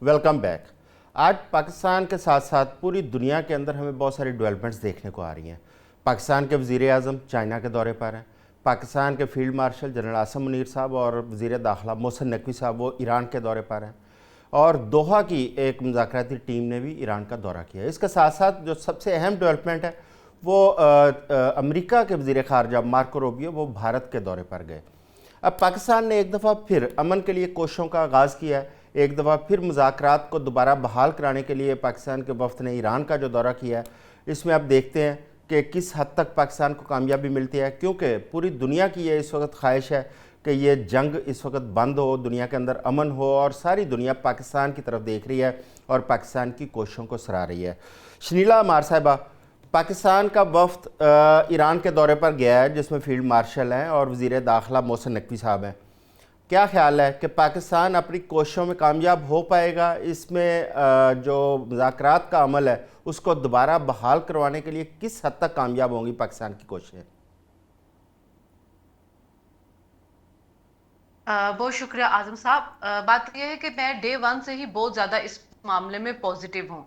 Welcome back. आज पाकिस्तान के साथ साथ पूरी दुनिया के अंदर हमें बहुत सारी डेवलपमेंट्स देखने को आ रही हैं। पाकिस्तान के वज़ीर आज़म चाइना के दौरे पर हैं। पाकिस्तान के field marshal general Asim Munir साहब और वज़ीर दाखिला मोहसिन नकवी साहब वो ईरान के दौरे पर हैं। और दोहा की एक मुज़ाकराती टीम ने भी ईरान का दौरा किया है। इसके साथ साथ जो सबसे अहम डेवलपमेंट है वो अमेरिका के वज़ीर ख़ारजा मार्को रूबियो वो भारत के दौरे पर गए। अब पाकिस्तान ने एक दफ़ा फिर अमन के लिए कोशिशों का आगाज़ किया है। एक दफ़ा फिर मुज़ाकरात को दोबारा बहाल कराने के लिए पाकिस्तान के वफ़द ने ईरान का जो दौरा किया है, इसमें अब देखते हैं कि किस हद तक पाकिस्तान को कामयाबी मिलती है, क्योंकि पूरी दुनिया की ये इस वक्त ख्वाहिश है कि ये जंग इस वक्त बंद हो, दुनिया के अंदर अमन हो, और सारी दुनिया पाकिस्तान की तरफ देख रही है और पाकिस्तान की कोशिशों को सराह रही है। शनीला अमार साहिबा, पाकिस्तान का वफ़द ईरान के दौरे पर गया है जिसमें फील्ड मार्शल हैं और वज़ीर दाखिला मोहसिन नकवी साहब हैं। क्या ख्याल है कि पाकिस्तान अपनी कोशिशों में कामयाब हो पाएगा? इसमें जो मुज़ाकरात का अमल है उसको दोबारा बहाल करवाने के लिए किस हद तक कामयाब होंगी पाकिस्तान की कोशिशें? बहुत शुक्रिया आजम साहब। बात यह है कि मैं डे वन से ही बहुत ज्यादा इस मामले में पॉजिटिव हूँ।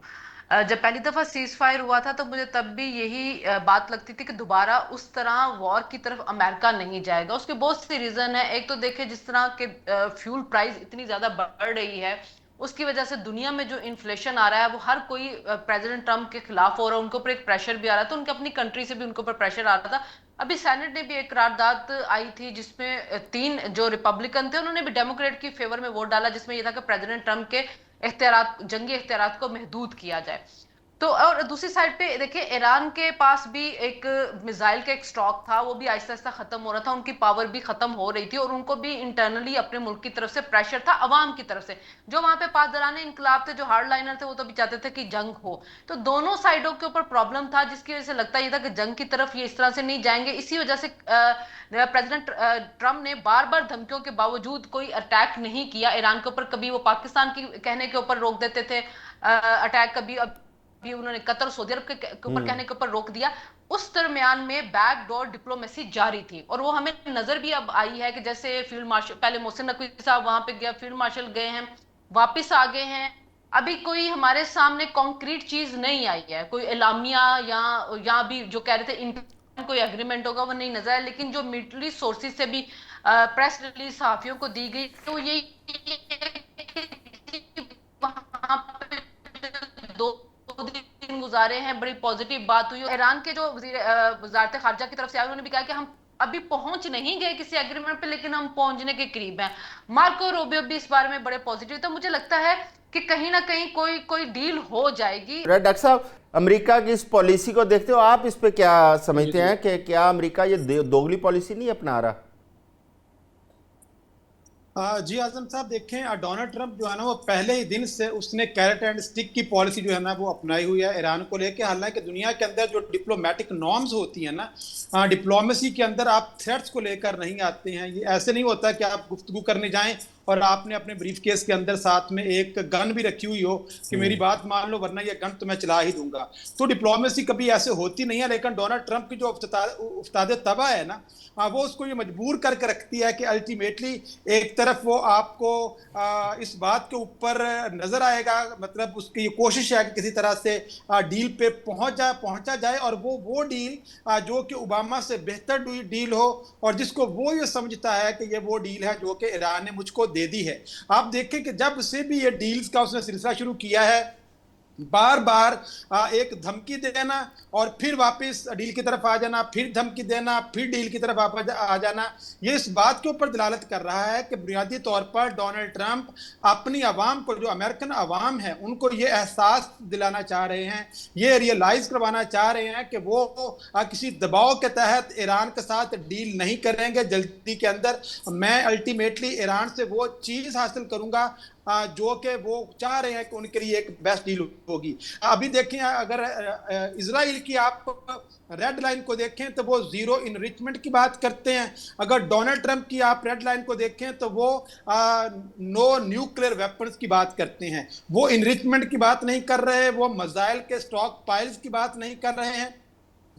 जब पहली दफा सीज फायर हुआ था तो मुझे तब भी यही बात लगती थी कि दोबारा उस तरह वॉर की तरफ अमेरिका नहीं जाएगा। उसके बहुत से रीजन है। एक तो देखिए, जिस तरह के फ्यूल प्राइस इतनी ज्यादा बढ़ रही है, उसकी वजह से दुनिया में जो इन्फ्लेशन आ रहा है वो हर कोई प्रेसिडेंट ट्रम्प के खिलाफ हो रहा है। उनके ऊपर एक प्रेशर भी आ रहा था, उनके अपनी कंट्री से भी उनके ऊपर प्रेशर आ रहा था। अभी सेनेट ने भी एक करारदाद आई थी जिसमें तीन जो रिपब्लिकन थे उन्होंने भी डेमोक्रेट की फेवर में वोट डाला, जिसमें यह था कि प्रेसिडेंट ट्रम्प के इख्तियारात, जंगी इख्तियारात को महदूद किया जाए। तो और दूसरी साइड पे देखिए, ईरान के पास भी एक मिसाइल का एक स्टॉक था, वो भी आहिस्ता आहिस्ता खत्म हो रहा था, उनकी पावर भी खत्म हो रही थी और उनको भी इंटरनली अपने मुल्क की तरफ से प्रेशर था, अवाम की तरफ से। जो वहां पे पासदाराने इनकलाब थे, जो हार्ड लाइनर थे, वो तो भी चाहते थे कि जंग हो। तो दोनों साइडों के ऊपर प्रॉब्लम था, जिसकी वजह से लगता ये था कि जंग की तरफ ये इस तरह से नहीं जाएंगे। इसी वजह से प्रेसिडेंट ट्रम्प ने बार बार धमकियों के बावजूद कोई अटैक नहीं किया ईरान के ऊपर। कभी वो पाकिस्तान की कहने के ऊपर रोक देते थे अटैक, कभी भी उन्होंने कतर और सऊदी अरब के ऊपर कहने के ऊपर रोक दिया। उस दरमियान में बैकडोर डिप्लोमेसी जारी थी, और वो हमें नजर भी अब आई है कि जैसे फील्ड मार्शल, पहले मोहसिन नकवी साहब वहां पे गया, फील्ड मार्शल गए हैं, वापिस आ गए हैं। अभी कोई हमारे सामने कॉन्क्रीट चीज नहीं आई है, कोई एलामिया या भी जो कह रहे थे इन कोई एग्रीमेंट होगा, वो नहीं नजर आया। लेकिन जो मिलिट्री सोर्सेज से भी प्रेस रिलीज सहाफियों को दी गई, तो ये वहां पे दो दिन गुजारे हैं, बड़ी पॉजिटिव बात हुई। ईरान के जो वजारत खारजा की तरफ से आए, उन्होंने भी कहा कि हम अभी पहुंच नहीं गए किसी एग्रीमेंट पे, लेकिन हम पहुंचने के करीब हैं। मार्को रूबियो भी इस बारे में बड़े पॉजिटिव। तो मुझे लगता है कि कहीं ना कहीं कोई कोई डील हो जाएगी। डॉक्टर साहब, अमेरिका की इस पॉलिसी को देखते हो आप, इस पे क्या जी समझते जी। हैं कि क्या अमेरिका ये दोगली पॉलिसी नहीं अपना रहा? जी आजम साहब, देखें, डोनाल्ड ट्रंप जो है ना, वो पहले ही दिन से उसने कैरेट एंड स्टिक की पॉलिसी जो है ना वो अपनाई हुई है ईरान को लेके। हालांकि दुनिया के अंदर जो डिप्लोमेटिक नॉर्म्स होती हैं ना, डिप्लोमेसी के अंदर आप थ्रेट्स को लेकर नहीं आते हैं। ये ऐसे नहीं होता कि आप गुफ्तगू करने जाएं और आपने अपने ब्रीफ केस के अंदर साथ में एक गन भी रखी हुई हो कि मेरी बात मान लो वरना ये गन तो मैं चला ही दूंगा। तो डिप्लोमेसी कभी ऐसे होती नहीं है। लेकिन डोनाल्ड ट्रंप की जो उस्ताद तबा है ना, वो उसको ये मजबूर करके रखती है कि अल्टीमेटली एक तरफ वो आपको इस बात के ऊपर नजर आएगा, मतलब उसकी ये कोशिश है कि किसी तरह से डील पे पहुंचा जाए, और वो डील जो कि ओबामा से बेहतर डील हो, और जिसको वो ये समझता है कि ये वो डील है जो कि ईरान ने मुझको दे दी है। आप देखें कि जब से भी ये डील्स का उसने सिलसिला शुरू किया है, बार बार एक धमकी देना और फिर वापस डील की तरफ आ जाना, फिर धमकी देना, फिर डील की तरफ आ जाना, ये इस बात के ऊपर दलालत कर रहा है कि बुनियादी तौर पर डोनाल्ड ट्रंप अपनी आवाम को, जो अमेरिकन आवाम है, उनको ये एहसास दिलाना चाह रहे हैं, ये रियलाइज करवाना चाह रहे हैं कि वो किसी दबाव के तहत ईरान के साथ डील नहीं करेंगे जल्दी के अंदर। मैं अल्टीमेटली ईरान से वो चीज हासिल करूंगा जो कि वो चाह रहे हैं कि उनके लिए एक बेस्ट डील होगी। अभी देखें, अगर इजराइल की आप रेड लाइन को देखें तो वो जीरो इनरिचमेंट की बात करते हैं। अगर डोनाल्ड ट्रंप की आप रेड लाइन को देखें तो वो नो न्यूक्लियर वेपन्स की बात करते हैं। वो इनरिचमेंट की बात नहीं कर रहे, वो मिसाइल के स्टॉक पाइल्स की बात नहीं कर रहे हैं।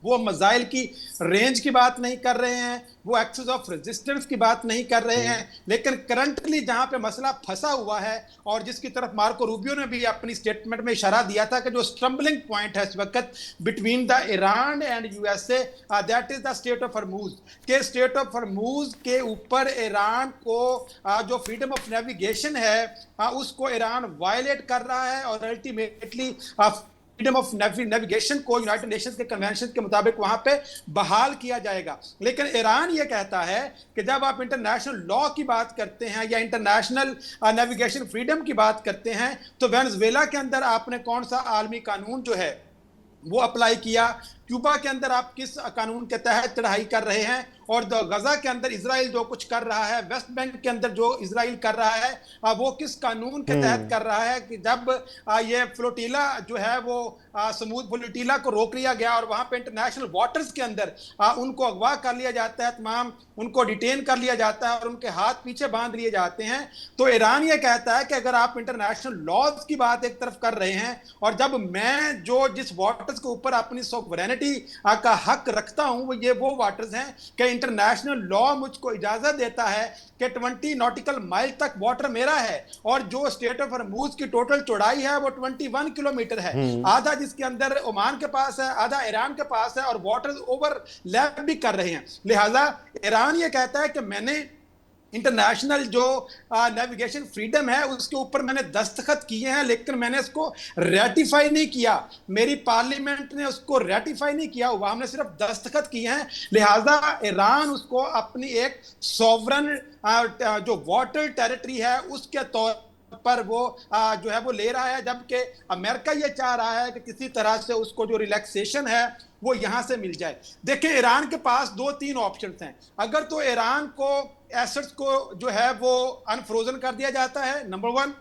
वो मिसाइल की रेंज की बात नहीं कर रहे हैं, वो एक्सेस ऑफ रेजिस्टेंस की बात नहीं कर रहे हैं, लेकिन करंटली जहां पे मसला फंसा हुआ है और जिसकी तरफ मार्को रूबियो ने भी अपनी स्टेटमेंट में इशारा दिया था कि जो स्ट्रम्बलिंग पॉइंट है इस वक्त between the Iran and USA, that is the state of Hormuz. के स्टेट ऑफ हरमूज के ऊपर ईरान को जो फ्रीडम ऑफ नेविगेशन है उसको ईरान वायलेट कर रहा है और अल्टीमेटली फ्रीडम ऑफ नेविगेशन को यूनाइटेड नेशंस के कन्वेंशन के मुताबिक वहां पे बहाल किया जाएगा। लेकिन ईरान ये कहता है कि जब आप इंटरनेशनल लॉ की बात करते हैं या इंटरनेशनल नेविगेशन फ्रीडम की बात करते हैं तो वेनेजुएला के अंदर आपने कौन सा आलमी कानून जो है वो अप्लाई किया, क्यूबा के अंदर आप किस कानून के तहत चढ़ाई कर रहे हैं, और गजा के अंदर इसराइल जो कुछ कर रहा है, वेस्ट बैंक के अंदर जो इसराइल कर रहा है वो किस कानून के तहत कर रहा है कि जब ये फ्लोटीला जो है वो समूद फ्लोटीला को रोक लिया गया और वहां पे इंटरनेशनल वाटर्स के अंदर उनको अगवा कर लिया जाता है, तमाम उनको डिटेन कर लिया जाता है और उनके हाथ पीछे बांध लिए जाते हैं। तो ईरान ये कहता है कि अगर आप इंटरनेशनल लॉज की बात एक तरफ कर रहे हैं और जब मैं जो जिस वाटर्स के ऊपर अपनी सॉवरेनिटी का हक रखता हूं वो वाटर्स हैं कि इंटरनेशनल लॉ मुझको इजाजत देता है कि 20 नॉटिकल माइल तक वाटर मेरा है और जो स्टेट ऑफ हरमूज की टोटल चौड़ाई है वो 21 किलोमीटर है, आधा जिसके अंदर ओमान के पास है, आधा ईरान के पास है और वाटर ओवरलैप भी कर रहे हैं। लिहाजा ईरान ये कहता है कि मैंने इंटरनेशनल जो नेविगेशन फ्रीडम है उसके ऊपर मैंने दस्तखत किए हैं लेकिन मैंने इसको रेटिफाई नहीं किया, मेरी पार्लियामेंट ने उसको रेटिफाई नहीं किया हुआ, हमने सिर्फ दस्तखत किए हैं। लिहाजा ईरान उसको अपनी एक सॉवरन जो वाटर टेरिटरी है उसके तौर पर वो जो है वो ले रहा है, जबकि अमेरिका ये चाह रहा है कि किसी तरह से उसको जो रिलैक्सेशन है वो यहां से मिल जाए। देखिए ईरान के पास 2-3 ऑप्शंस हैं। अगर तो ईरान को एसेट्स को जो है वो अनफ्रोजन कर दिया जाता है, नंबर 1,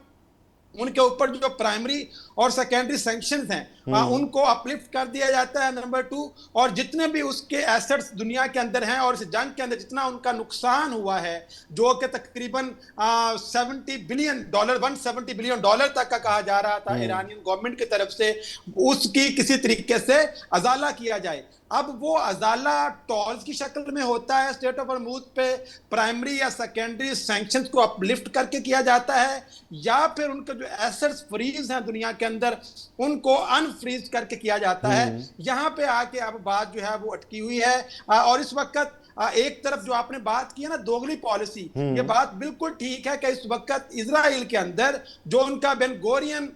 उनके ऊपर जो प्राइमरी और सेकेंडरी सैंक्शंस हैं उनको अपलिफ्ट कर दिया जाता है, नंबर 2, और जितने भी उसके एसेट्स दुनिया के अंदर हैं और इस जंग के अंदर जितना उनका नुकसान हुआ है जो कि तकरीबन $170 बिलियन तक का कहा जा रहा था ईरानियन गवर्नमेंट की तरफ से, उसकी किसी तरीके से अजाला किया जाए। अब वो अजाला टॉल्स की शक्ल में होता है स्टेट ऑफ हरमूज पे, प्राइमरी या सेकेंडरी सैंक्शंस को अपलिफ्ट करके किया जाता है, या फिर उनके जो एसेट्स फ्रीज हैं दुनिया के अंदर उनको अनफ्रीज करके किया जाता है। यहां पे आके अब बात जो है वो अटकी हुई है और इस वक्त एक तरफ जो आपने बात की है ना दोगली पॉलिसी, ये बात बिल्कुल ठीक है कि इस वक्त इजराइल के अंदर जो उनका बेन गोरियन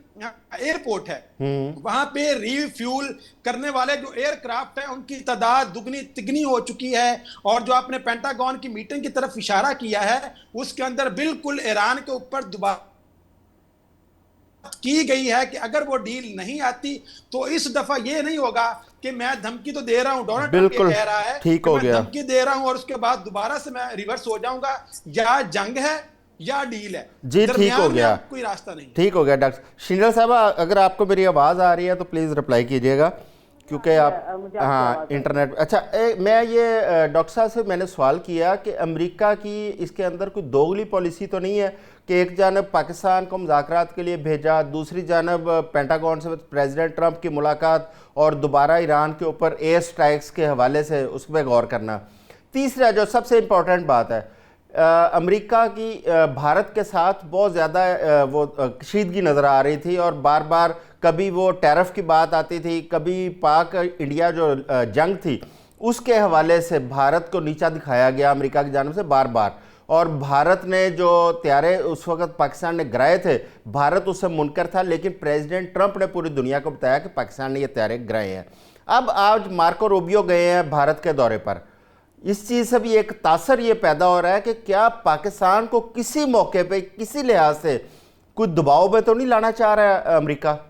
एयरपोर्ट है वहां पे रिफ्यूल करने वाले जो एयरक्राफ्ट है उनकी तादाद दुगनी तिगनी हो चुकी है, और जो आपने पेंटागन की मीटिंग की तरफ इशारा किया है उसके अंदर बिल्कुल ईरान के ऊपर दोबारा की गई है कि अगर वो डील नहीं आती तो इस दफा ये नहीं होगा कि मैं धमकी तो दे रहा हूं, डोनाल्ड ट्रंप ये कह रहा है ठीक हो गया, धमकी दे रहा हूं और उसके बाद दोबारा से मैं रिवर्स हो जाऊंगा, या जंग है या डील है जी, ठीक हो गया, कोई रास्ता नहीं। ठीक हो गया। डॉक्टर शिंडल साहब अगर आपको मेरी आवाज आ रही है तो प्लीज रिप्लाई कीजिएगा क्योंकि आप हाँ इंटरनेट अच्छा मैं ये डॉक्टर साहब से मैंने सवाल किया कि अमेरिका की इसके अंदर कोई दोगली पॉलिसी तो नहीं है कि एक जानब पाकिस्तान को मुज़ाकरात के लिए भेजा, दूसरी जानब पेंटागन से प्रेसिडेंट ट्रंप की मुलाकात और दोबारा ईरान के ऊपर एयर स्ट्राइक्स के हवाले से उस पर गौर करना, तीसरा जो सबसे इम्पोर्टेंट बात है अमेरिका की भारत के साथ बहुत ज़्यादा वो कशीदगी नज़र आ रही थी और बार बार कभी वो टैरिफ की बात आती थी, कभी पाक इंडिया जो जंग थी उसके हवाले से भारत को नीचा दिखाया गया अमेरिका की जानिब से बार बार, और भारत ने जो त्यारे उस वक्त पाकिस्तान ने गिराए थे भारत उससे मुनकर था, लेकिन प्रेसिडेंट ट्रंप ने पूरी दुनिया को बताया कि पाकिस्तान ने ये त्यारे गिराए हैं। अब आज मार्को रूबियो गए हैं भारत के दौरे पर, इस चीज़ से भी एक तासर ये पैदा हो रहा है कि क्या पाकिस्तान को किसी मौके पे किसी लिहाज से कोई दबाव में तो नहीं लाना चाह रहा है अमेरिका?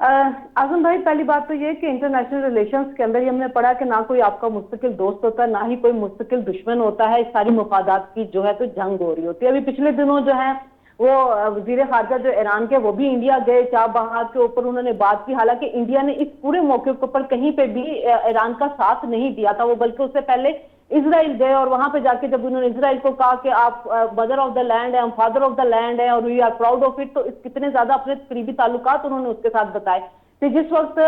आजम भाई, पहली बात तो ये कि इंटरनेशनल रिलेशंस के अंदर ही हमने पढ़ा कि ना कोई आपका मुस्तकिल दोस्त होता है ना ही कोई मुस्तकिल दुश्मन होता है, इस सारी मुफादात की जो है तो जंग हो रही होती है। अभी पिछले दिनों जो है वो वजीर खारजा जो ईरान के वो भी इंडिया गए, चाबहार के ऊपर उन्होंने बात की, हालांकि इंडिया ने इस पूरे मौके के ऊपर कहीं पे भी ईरान का साथ नहीं दिया था, वो बल्कि उससे पहले इजराइल गए और वहां पे जाके जब उन्होंने इजराइल को कहा कि आप मदर ऑफ द लैंड है, हम फादर ऑफ द लैंड है और we are proud of it, तो कितने ज्यादा अपने करीबी ताल्लुकात उन्होंने उसके साथ बताए। फिर जिस वक्त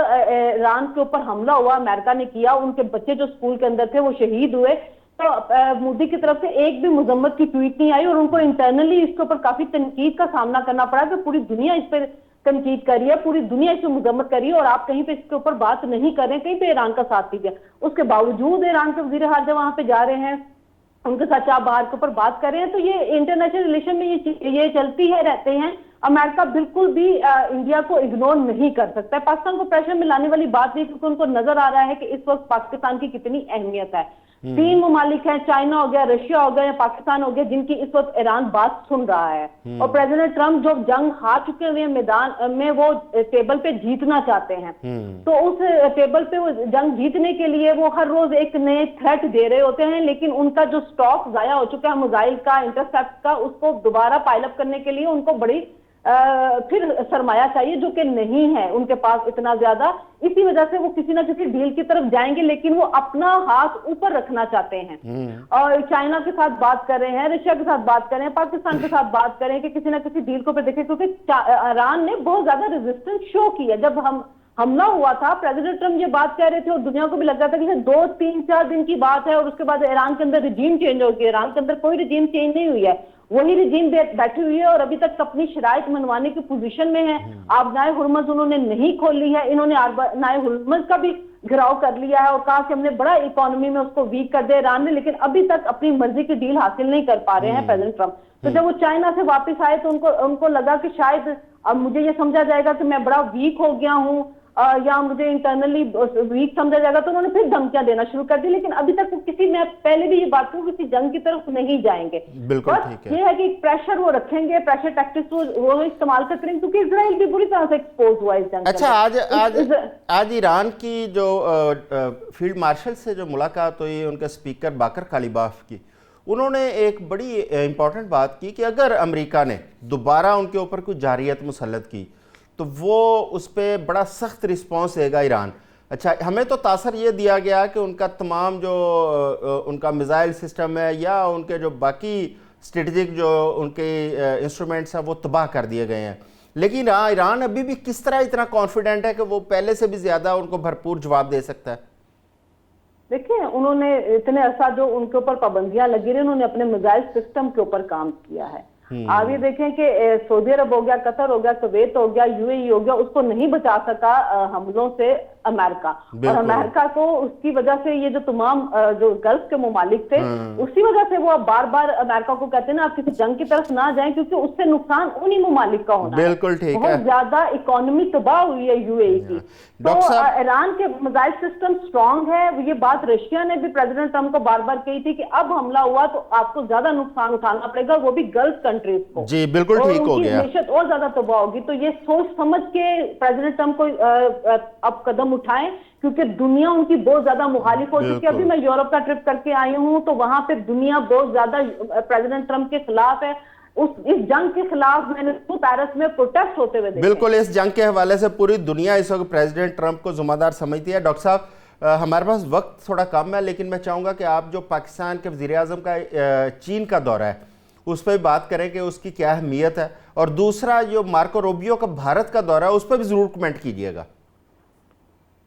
ईरान के ऊपर हमला हुआ, अमेरिका ने किया, उनके बच्चे जो स्कूल के अंदर थे वो शहीद हुए, तो मोदी की तरफ से एक भी मजम्मत की ट्वीट नहीं आई और उनको इंटरनली इसके ऊपर काफी तनकीद का सामना करना पड़ा कि पूरी दुनिया इस पर तनकीद कर रही है, पूरी दुनिया इसे मजम्मत कर रही है और आप कहीं पे इसके ऊपर बात नहीं कर रहे हैं, कहीं पे ईरान का साथ दीजिए। उसके बावजूद ईरान के वजीर खारजा वहां पे जा रहे हैं, उनके साथ आप बाहर के ऊपर बात कर रहे हैं। तो ये इंटरनेशनल रिलेशन में ये चलती है रहते हैं। अमेरिका बिल्कुल भी इंडिया को इग्नोर नहीं कर सकता है। पाकिस्तान को प्रेशर में लाने वाली बात नहीं, क्योंकि उनको नजर आ रहा है कि इस वक्त पाकिस्तान की कितनी अहमियत है। 3 ममालिक हैं, चाइना हो गया, रशिया हो गया या पाकिस्तान हो गया, जिनकी इस वक्त ईरान बात सुन रहा है। और प्रेसिडेंट ट्रंप जो जंग हार चुके हुए हैं मैदान में, वो टेबल पे जीतना चाहते हैं। तो उस टेबल पे वो जंग जीतने के लिए वो हर रोज एक नए थ्रेट दे रहे होते हैं, लेकिन उनका जो स्टॉक जाया हो चुका है मिसाइल का, इंटरसेप्ट का, उसको दोबारा पाइलअप करने के लिए उनको बड़ी फिर सरमाया चाहिए, जो कि नहीं है उनके पास इतना ज्यादा। इसी वजह से वो किसी ना किसी डील की तरफ जाएंगे, लेकिन वो अपना हाथ ऊपर रखना चाहते हैं और चाइना के साथ बात कर रहे हैं, रशिया के साथ बात कर रहे हैं, पाकिस्तान के साथ बात करें कि किसी ना किसी डील को पे देखें, क्योंकि ईरान ने बहुत ज्यादा रेजिस्टेंस शो की है। जब हमला हुआ था, प्रेसिडेंट ट्रंप ये बात कह रहे थे और दुनिया को भी लग रहा था कि 2, 3, 4 दिन की बात है और उसके बाद ईरान के अंदर रिजीम चेंज हो गया। ईरान के अंदर कोई रिजीम चेंज नहीं हुई है, वही रिजीम बैठी हुई है और अभी तक अपनी शराइत मनवाने की पोजीशन में है। आबनाए हुर्मुज़ उन्होंने नहीं खोली है, इन्होंने आबनाए हुर्मुज़ का भी घिराव कर लिया है और कहा कि हमने बड़ा इकोनॉमी में उसको वीक कर दिया ईरान ने, लेकिन अभी तक अपनी मर्जी की डील हासिल नहीं कर पा रहे हैं प्रेसिडेंट ट्रंप। तो जब वो चाइना से वापस आए तो उनको लगा कि शायद अब मुझे ये समझा जाएगा कि मैं बड़ा वीक हो गया हूँ या मुझे इंटरनली वीक समझा जाएगा, तो उन्होंने फिर धमकियां देना शुरू कर दी। लेकिन अभी तक मैं पहले भी ये बात कहूँ, किसी जंग की तरफ नहीं जाएंगे। बिल्कुल ठीक है। ये है कि प्रेशर वो रखेंगे, प्रेशर टैक्टिक्स वो इस्तेमाल करते हैं, क्योंकि इजराइल भी बुरी तरह से एक्सपोज हुआ इस जंग। अच्छा, आज ईरान की जो फील्ड मार्शल से जो मुलाकात हुई, उनके स्पीकर बाकर कालिबाफ की, उन्होंने एक बड़ी इंपॉर्टेंट बात की कि अगर अमेरिका ने दोबारा उनके ऊपर कोई जारियत मुसल्लत की तो वो उस पर बड़ा सख्त रिस्पॉन्स देगा ईरान। अच्छा, हमें तो तासर ये दिया गया कि उनका तमाम जो उनका मिसाइल सिस्टम है या उनके जो बाकी स्ट्रेटजिक जो उनके इंस्ट्रूमेंट्स हैं वो तबाह कर दिए गए हैं, लेकिन ईरान अभी भी किस तरह इतना कॉन्फिडेंट है कि वो पहले से भी ज़्यादा उनको भरपूर जवाब दे सकता है? देखिए, उन्होंने इतने अरसा जो उनके ऊपर पाबंदियां लगी रही, उन्होंने अपने मिसाइल सिस्टम के ऊपर काम किया है। आप ये देखें कि सऊदी अरब हो गया, कतर हो गया, कुवैत हो गया, यूएई हो गया, उसको नहीं बचा सका हमलों से अमेरिका। और अमेरिका को उसकी वजह से ये जो तमाम जो गल्फ के मुमालिक थे, उसी वजह से वो अब बार बार अमेरिका को कहते हैं ना, आप किसी जंग की तरफ ना जाएं, क्योंकि उससे नुकसान उन्हीं मुमालिक का होना है। बिल्कुल ठीक है। बहुत ज्यादा इकोनॉमी तबाह हुई है यूएई की। तो ईरान के मिसाइल सिस्टम स्ट्रांग है। ये बात रशिया ने भी प्रेसिडेंट ट्रंप को बार बार कही थी कि अब हमला हुआ तो आपको ज्यादा नुकसान उठाना पड़ेगा, वो भी गल्फ कंट्रीज को। जी बिल्कुल ठीक हो गया। मैशत और ज्यादा तबाह होगी। तो ये सोच समझ के प्रेसिडेंट ट्रंप को अब कदम उठाएं, क्योंकि दुनिया उनकी बहुत ज्यादा मुखालिफ हो चुकी है। अभी मैं यूरोप का ट्रिप करके आई हूं, तो वहां पे दुनिया बहुत ज्यादा प्रेसिडेंट ट्रंप के खिलाफ है। इस जंग के खिलाफ मैंने पेरिस में प्रोटेस्ट होते हुए देखे। बिल्कुल, इस जंग के हवाले से पूरी दुनिया इस वक्त प्रेसिडेंट ट्रंप को जिम्मेदार समझती है। डॉक्टर साहब, हमारे पास वक्त थोड़ा कम है, लेकिन मैं चाहूँगा कि आप जो पाकिस्तान के वज़ीर आज़म का चीन का दौरा है उस पर भी बात करें कि उसकी क्या अहमियत है, और दूसरा जो मार्को रूबियो का भारत का दौरा है उस पर भी ज़रूर कमेंट कीजिएगा।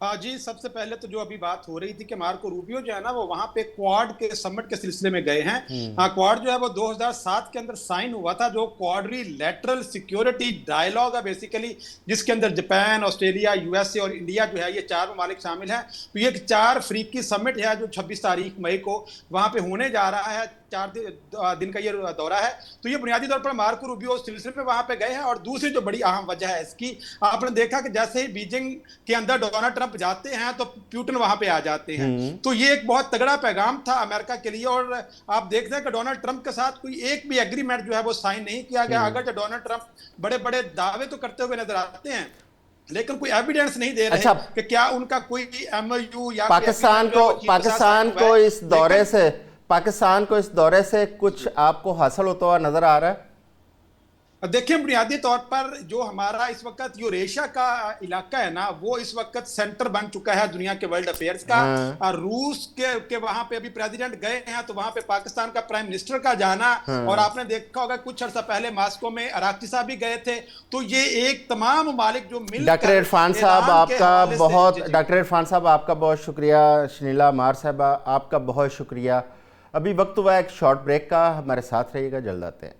जी, सबसे पहले तो जो अभी बात हो रही थी कि मार्को रूबियो जो है ना, वो वहां पे क्वाड के समिट के सिलसिले में गए हैं। क्वाड जो है वो 2007 के अंदर साइन हुआ था, जो क्वाड्रिलैटरल सिक्योरिटी डायलॉग है बेसिकली, जिसके अंदर जापान, ऑस्ट्रेलिया, यूएसए और इंडिया जो है, ये 4 ममालिक शामिल हैं। तो ये 4 अफ्रीकी समिट है जो 26 तारीख मई को वहां पे होने जा रहा है। 4 दिन का ये दौरा है। तो ये बुनियादी तौर पर मार्को रूबियो उस सिलसिले में वहां पे गए हैं। और दूसरी जो बड़ी अहम वजह है इसकी, आपने देखा कि जैसे ही बीजिंग के अंदर डोनाल्ड ट्रंप जाते हैं तो पुतिन वहां पे आ जाते हैं। तो ये एक बहुत तगड़ा पैगाम था अमेरिका के लिए। और आप देखते हैं कि डोनाल्ड ट्रंप के साथ कोई एक भी एग्रीमेंट जो है वो साइन नहीं किया गया। अगर जो डोनाल्ड ट्रंप बड़े बड़े दावे तो करते हुए नजर आते हैं, लेकिन कोई एविडेंस नहीं दे रहे कि क्या उनका कोई एमओयू या पाकिस्तान को इस दौरे से कुछ आपको हासिल होता हुआ नजर आ रहा है? देखिए, बुनियादी तौर पर जो हमारा इस वक्त यूरेशिया का इलाका है ना, वो इस वक्त सेंटर बन चुका है दुनिया के वर्ल्ड अफेयर्स का। हाँ। और रूस के वहां पे अभी प्रेसिडेंट गए हैं, तो वहां पे पाकिस्तान का प्राइम मिनिस्टर का जाना, हाँ। और आपने देखा होगा कुछ अर्सा पहले मॉस्को में अराक्ची साहब भी गए थे। तो ये एक तमाम ममालिक जो मिलकर डॉक्टर इरफान साहब ईरान के आपका हवाले से- बहुत जी, जी। डॉक्टर इरफान साहब आपका बहुत शुक्रिया। शनीला मार साहब आपका बहुत शुक्रिया। अभी वक्त हुआ है एक शॉर्ट ब्रेक का, हमारे साथ रहिएगा, जल्द आते हैं।